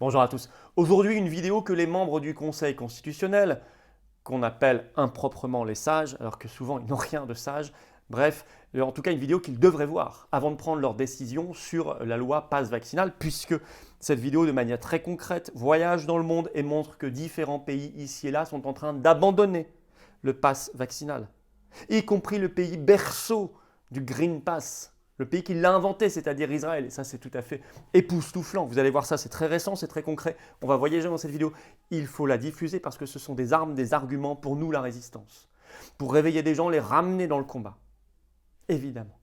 Bonjour à tous. Aujourd'hui, une vidéo que les membres du Conseil constitutionnel, qu'on appelle improprement les sages, alors que souvent ils n'ont rien de sage, bref, en tout cas une vidéo qu'ils devraient voir avant de prendre leur décision sur la loi passe vaccinale, puisque cette vidéo, de manière très concrète, voyage dans le monde et montre que différents pays ici et là sont en train d'abandonner le pass vaccinal, y compris le pays berceau du Green Pass. Le pays qui l'a inventé, c'est-à-dire Israël. Et ça, c'est tout à fait époustouflant. Vous allez voir ça, c'est très récent, c'est très concret. On va voyager dans cette vidéo. Il faut la diffuser parce que ce sont des armes, des arguments pour nous, la résistance. Pour réveiller des gens, les ramener dans le combat. Évidemment.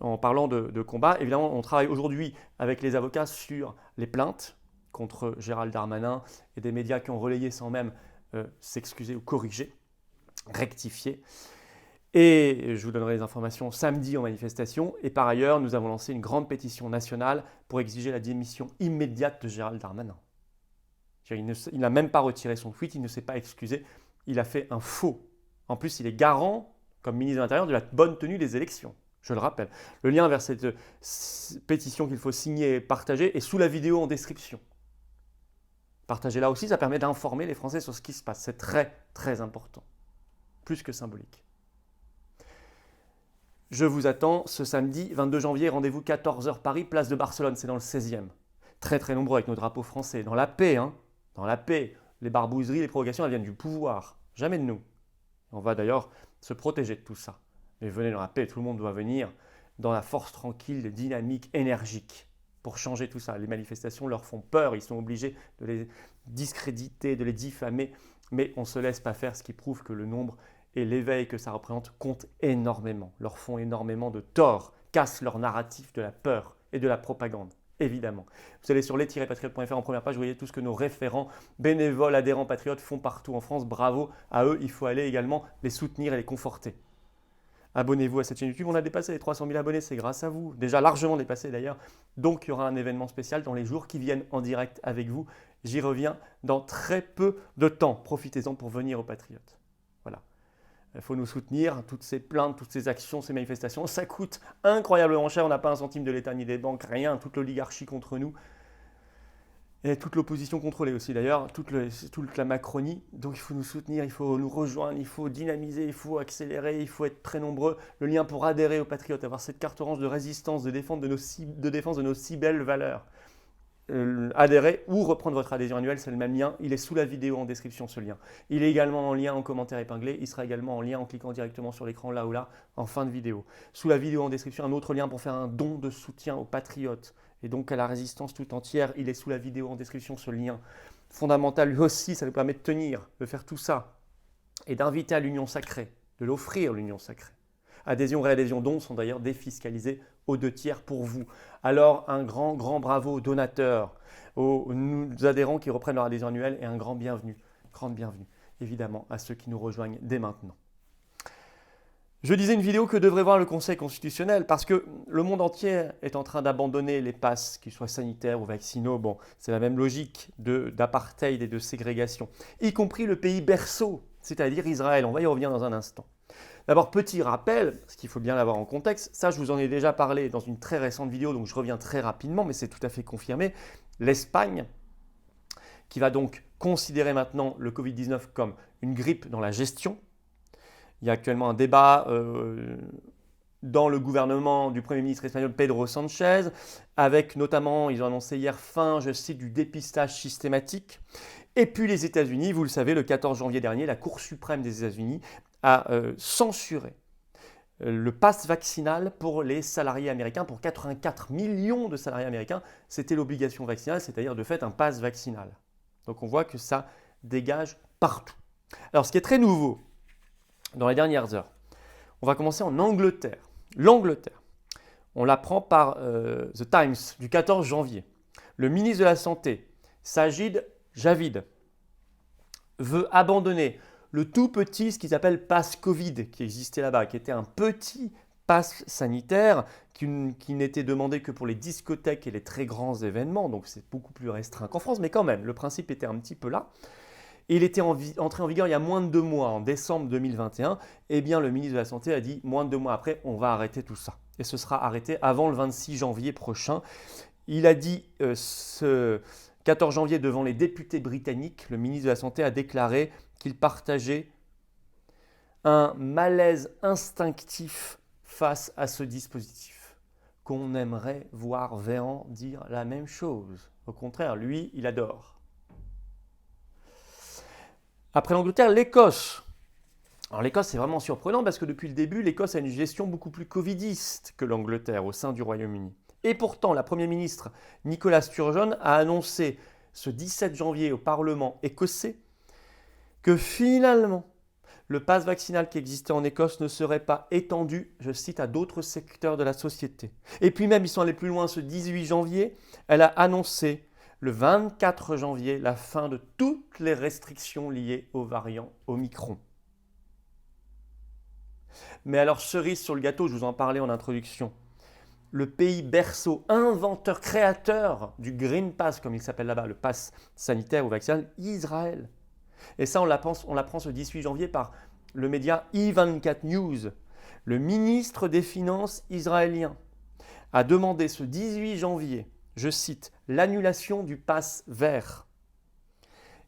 En parlant de combat, évidemment, on travaille aujourd'hui avec les avocats sur les plaintes contre Gérald Darmanin et des médias qui ont relayé sans même s'excuser ou corriger, rectifier. Et je vous donnerai les informations samedi en manifestation. Et par ailleurs, nous avons lancé une grande pétition nationale pour exiger la démission immédiate de Gérald Darmanin. Il n'a même pas retiré son tweet, il ne s'est pas excusé, il a fait un faux. En plus, il est garant, comme ministre de l'Intérieur, de la bonne tenue des élections. Je le rappelle. Le lien vers cette pétition qu'il faut signer et partager est sous la vidéo en description. Partagez là aussi, ça permet d'informer les Français sur ce qui se passe. C'est très, très important. Plus que symbolique. Je vous attends ce samedi 22 janvier, rendez-vous 14h Paris, place de Barcelone, c'est dans le 16e. Très très nombreux avec nos drapeaux français, dans la paix, hein. Dans la paix. Les barbouzeries, les provocations, elles viennent du pouvoir, jamais de nous. On va d'ailleurs se protéger de tout ça. Mais venez dans la paix, tout le monde doit venir dans la force tranquille, dynamique, énergique pour changer tout ça. Les manifestations leur font peur, ils sont obligés de les discréditer, de les diffamer, mais on ne se laisse pas faire, ce qui prouve que le nombre et l'éveil que ça représente compte énormément, leur font énormément de tort, cassent leur narratif de la peur et de la propagande, évidemment. Vous allez sur les-patriotes.fr en première page, vous voyez tout ce que nos référents, bénévoles, adhérents patriotes font partout en France. Bravo à eux, il faut aller également les soutenir et les conforter. Abonnez-vous à cette chaîne YouTube, on a dépassé les 300 000 abonnés, c'est grâce à vous, déjà largement dépassé d'ailleurs. Donc il y aura un événement spécial dans les jours qui viennent en direct avec vous. J'y reviens dans très peu de temps, profitez-en pour venir aux Patriotes. Voilà. Il faut nous soutenir, toutes ces plaintes, toutes ces actions, ces manifestations, ça coûte incroyablement cher, on n'a pas un centime de l'État ni des banques, rien, toute l'oligarchie contre nous, et toute l'opposition contrôlée aussi d'ailleurs, toute la Macronie. Donc il faut nous soutenir, il faut nous rejoindre, il faut dynamiser, il faut accélérer, il faut être très nombreux. Le lien pour adhérer aux Patriotes, avoir cette carte orange de résistance, de défense de nos si belles valeurs. Adhérer ou reprendre votre adhésion annuelle, c'est le même lien. Il est sous la vidéo en description, ce lien. Il est également en lien en commentaire épinglé. Il sera également en lien en cliquant directement sur l'écran là ou là en fin de vidéo. Sous la vidéo en description, un autre lien pour faire un don de soutien aux patriotes et donc à la résistance tout entière. Il est sous la vidéo en description, ce lien fondamental. Lui aussi, ça nous permet de tenir, de faire tout ça et d'inviter à l'union sacrée, de l'offrir l'union sacrée. Adhésion, réadhésion, dons sont d'ailleurs défiscalisés aux 2/3 pour vous. Alors un grand bravo aux donateurs, aux adhérents qui reprennent leur adhésion annuelle et un grande bienvenue évidemment à ceux qui nous rejoignent dès maintenant. Je disais une vidéo que devrait voir le Conseil constitutionnel parce que le monde entier est en train d'abandonner les passes, qu'ils soient sanitaires ou vaccinaux. Bon, c'est la même logique d'apartheid et de ségrégation, y compris le pays berceau, c'est-à-dire Israël. On va y revenir dans un instant. D'abord, petit rappel, parce qu'il faut bien l'avoir en contexte, ça je vous en ai déjà parlé dans une très récente vidéo, donc je reviens très rapidement, mais c'est tout à fait confirmé. L'Espagne, qui va donc considérer maintenant le Covid-19 comme une grippe dans la gestion. Il y a actuellement un débat dans le gouvernement du Premier ministre espagnol Pedro Sánchez, avec notamment, ils ont annoncé hier fin, je cite, du dépistage systématique. Et puis les États-Unis, vous le savez, le 14 janvier dernier, la Cour suprême des États-Unis a censuré le pass vaccinal pour les salariés américains, pour 84 millions de salariés américains. C'était l'obligation vaccinale, c'est-à-dire de fait un pass vaccinal. Donc on voit que ça dégage partout. Alors ce qui est très nouveau dans les dernières heures, on va commencer en Angleterre. L'Angleterre, on l'apprend par The Times du 14 janvier. Le ministre de la Santé, Sajid Javid, veut abandonner le tout petit, ce qu'ils appellent pass Covid, qui existait là-bas, qui était un petit pass sanitaire qui n'était demandé que pour les discothèques et les très grands événements, donc c'est beaucoup plus restreint qu'en France, mais quand même, le principe était un petit peu là. Et il était entré en vigueur il y a moins de 2 mois, en décembre 2021. Eh bien, le ministre de la Santé a dit, moins de 2 mois après, on va arrêter tout ça. Et ce sera arrêté avant le 26 janvier prochain. Il a dit 14 janvier, devant les députés britanniques, le ministre de la Santé a déclaré qu'il partageait un malaise instinctif face à ce dispositif, qu'on aimerait voir Véran dire la même chose. Au contraire, lui, il adore. Après l'Angleterre, l'Écosse. Alors l'Écosse, c'est vraiment surprenant parce que depuis le début, l'Écosse a une gestion beaucoup plus covidiste que l'Angleterre au sein du Royaume-Uni. Et pourtant, la Première ministre Nicola Sturgeon a annoncé ce 17 janvier au Parlement écossais que finalement, le pass vaccinal qui existait en Écosse ne serait pas étendu, je cite, à d'autres secteurs de la société. Et puis même, ils sont allés plus loin ce 18 janvier, elle a annoncé le 24 janvier la fin de toutes les restrictions liées au variant Omicron. Mais alors, cerise sur le gâteau, je vous en parlais en introduction, le pays berceau, inventeur, créateur du Green Pass, comme il s'appelle là-bas, le pass sanitaire ou vaccinal, Israël. Et ça, on l'apprend ce 18 janvier par le média E24 News. Le ministre des Finances israélien a demandé ce 18 janvier, je cite, l'annulation du pass vert.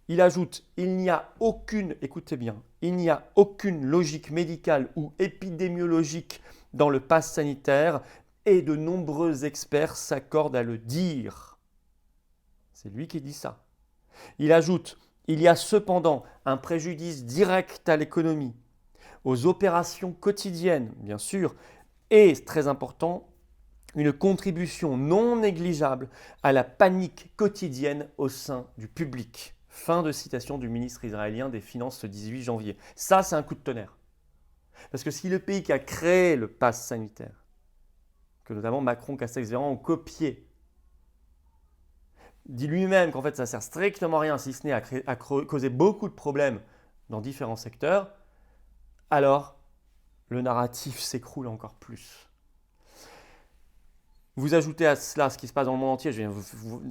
Il ajoute, il n'y a aucune, écoutez bien, il n'y a aucune logique médicale ou épidémiologique dans le pass sanitaire et de nombreux experts s'accordent à le dire. C'est lui qui dit ça. Il ajoute, il y a cependant un préjudice direct à l'économie, aux opérations quotidiennes, bien sûr, et, très important, une contribution non négligeable à la panique quotidienne au sein du public. Fin de citation du ministre israélien des Finances ce 18 janvier. Ça, c'est un coup de tonnerre. Parce que si le pays qui a créé le pass sanitaire, que notamment Macron, Castex, Véran ont copié, dit lui-même qu'en fait ça sert strictement à rien si ce n'est à causer beaucoup de problèmes dans différents secteurs, alors le narratif s'écroule encore plus. Vous ajoutez à cela ce qui se passe dans le monde entier,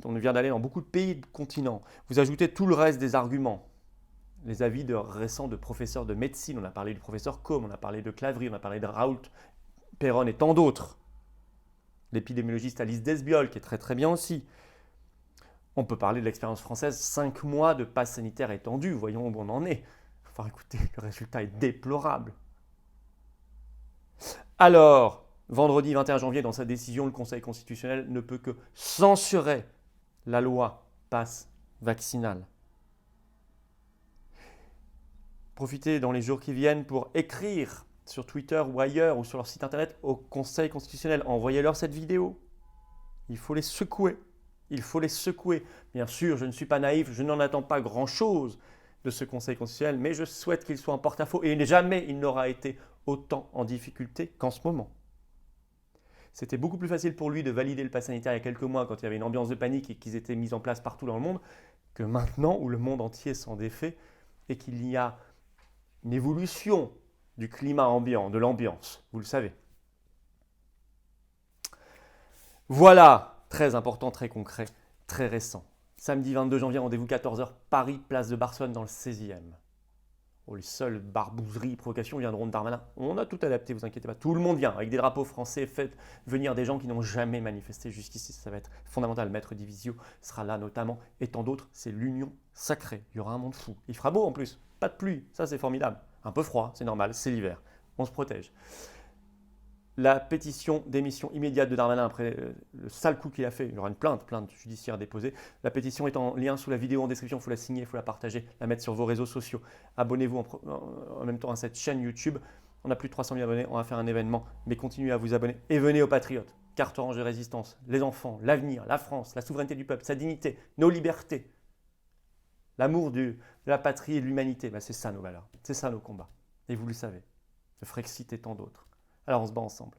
on vient d'aller dans beaucoup de pays, de continents, vous ajoutez tout le reste des arguments, les avis récents de professeurs de médecine, on a parlé du professeur Combe, on a parlé de Claverie, on a parlé de Raoult, Perron et tant d'autres, l'épidémiologiste Alice Desbiol qui est très très bien aussi. On peut parler de l'expérience française, 5 mois de passe sanitaire étendu, voyons où on en est. Enfin écoutez, le résultat est déplorable. Alors, vendredi 21 janvier, dans sa décision, le Conseil constitutionnel ne peut que censurer la loi passe vaccinale. Profitez dans les jours qui viennent pour écrire sur Twitter ou ailleurs ou sur leur site internet au Conseil constitutionnel. Envoyez-leur cette vidéo. Il faut les secouer. Il faut les secouer. Bien sûr, je ne suis pas naïf, je n'en attends pas grand-chose de ce Conseil constitutionnel, mais je souhaite qu'il soit en porte-à-faux et jamais il n'aura été autant en difficulté qu'en ce moment. C'était beaucoup plus facile pour lui de valider le pass sanitaire il y a quelques mois quand il y avait une ambiance de panique et qu'ils étaient mis en place partout dans le monde que maintenant où le monde entier s'en défait et qu'il y a une évolution du climat ambiant, de l'ambiance, vous le savez. Voilà. Très important, très concret, très récent. Samedi 22 janvier, rendez-vous 14h, Paris, place de Barcelone dans le 16e. Oh, les seules barbouzeries, provocations viendront de Darmanin. On a tout adapté, vous inquiétez pas. Tout le monde vient, avec des drapeaux français, faites venir des gens qui n'ont jamais manifesté jusqu'ici. Ça va être fondamental. Maître Divisio sera là notamment, et tant d'autres. C'est l'union sacrée. Il y aura un monde fou. Il fera beau en plus, pas de pluie, ça c'est formidable. Un peu froid, c'est normal, c'est l'hiver. On se protège. La pétition d'émission immédiate de Darmanin après le sale coup qu'il a fait, il y aura une plainte judiciaire déposée. La pétition est en lien sous la vidéo en description, il faut la signer, il faut la partager, la mettre sur vos réseaux sociaux. Abonnez-vous en même temps à cette chaîne YouTube. On a plus de 300 000 abonnés, on va faire un événement, mais continuez à vous abonner et venez aux Patriotes. Carte orange de résistance, les enfants, l'avenir, la France, la souveraineté du peuple, sa dignité, nos libertés, l'amour de la patrie et de l'humanité. C'est ça nos valeurs, c'est ça nos combats. Et vous le savez, le Frexit et tant d'autres. Alors on se bat ensemble.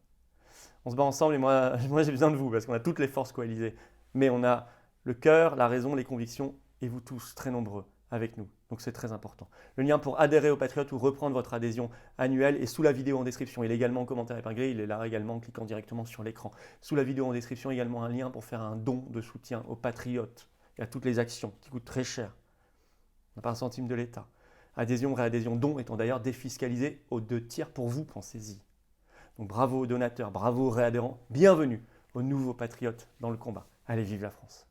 On se bat ensemble et moi j'ai besoin de vous parce qu'on a toutes les forces coalisées. Mais on a le cœur, la raison, les convictions et vous tous très nombreux avec nous. Donc c'est très important. Le lien pour adhérer aux Patriotes ou reprendre votre adhésion annuelle est sous la vidéo en description. Il est également en commentaire épinglé, il est là également en cliquant directement sur l'écran. Sous la vidéo en description également un lien pour faire un don de soutien aux Patriotes et à toutes les actions qui coûtent très cher. On n'a pas un centime de l'État. Adhésion, réadhésion, don étant d'ailleurs défiscalisé aux 2/3 pour vous, pensez-y. Donc bravo aux donateurs, bravo aux réadhérents, bienvenue aux nouveaux patriotes dans le combat. Allez, vive la France!